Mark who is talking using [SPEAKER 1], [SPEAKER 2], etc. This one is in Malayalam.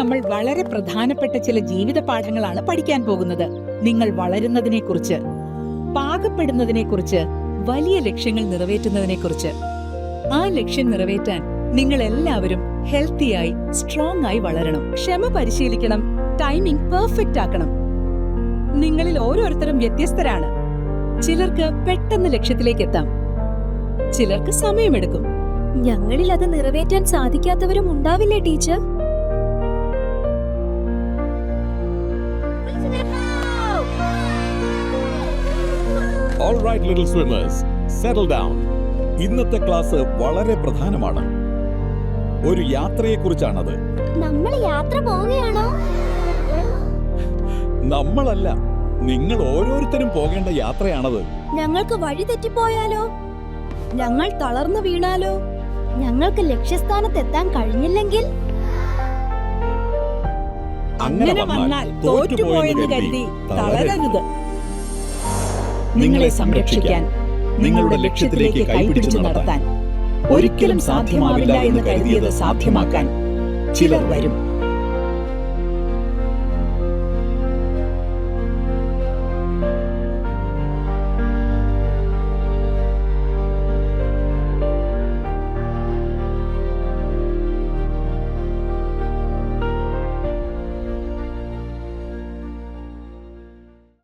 [SPEAKER 1] നമ്മൾ വളരെ പ്രധാനപ്പെട്ട ചില ജീവിത പാഠങ്ങളാണ് പഠിക്കാൻ പോകുന്നത്. നിങ്ങൾ വളരുന്നതിനെക്കുറിച്ച്, പാകപ്പെടുന്നതിനെക്കുറിച്ച്, വലിയ ലക്ഷ്യങ്ങൾ നിറവേറ്റുന്നതിനെക്കുറിച്ച്. ആ ലക്ഷ്യം നിറവേറ്റാൻ നിങ്ങൾ എല്ലാവരും ഹെൽത്തിയായി, സ്ട്രോങ് ആയി വളരണം. ക്ഷമ പരിശീലിക്കണം, ടൈമിംഗ് പെർഫെക്റ്റ് ആക്കണം. നിങ്ങളിൽ ഓരോരുത്തരും വ്യത്യസ്തരാണ്. ചിലർക്ക് പെട്ടെന്ന് ലക്ഷ്യത്തിലേക്ക് എത്താം, ചിലർക്ക് സമയമെടുക്കും.
[SPEAKER 2] ഞങ്ങളിൽ അത് നിറവേറ്റാൻ സാധിക്കാത്തവരും ഉണ്ടാവില്ലേ teacher?
[SPEAKER 3] All right, little swimmers, settle down. ഇന്നത്തെ ക്ലാസ് വളരെ പ്രധാനമാണ്. ഒരു യാത്രയെക്കുറിച്ചാണത്.
[SPEAKER 2] നമ്മൾ യാത്ര പോവുകയാണോ?
[SPEAKER 3] നമ്മളല്ല, നിങ്ങൾ ഓരോരുത്തരും പോകേണ്ട യാത്രയാണത്.
[SPEAKER 2] ഞങ്ങൾക്ക് വഴി തെറ്റിപ്പോയാലോ? ഞങ്ങൾ തളർന്നു വീണാലോ? ഞങ്ങൾക്ക് ലക്ഷ്യസ്ഥാനത്ത് എത്താൻ കഴിഞ്ഞില്ലെങ്കിൽ?
[SPEAKER 1] അങ്ങനെ വന്നാൽ തോറ്റുപോയെന്ന് കരുതി തളരരുത്. നിങ്ങളെ സംരക്ഷിക്കാൻ, നിങ്ങളുടെ ലക്ഷ്യത്തിലേക്ക് കൈപിടിച്ചു നടത്താൻ, ഒരിക്കലും സാധ്യമാവില്ല എന്ന് കരുതിയത് സാധ്യമാക്കാൻ ചിലർ വരും.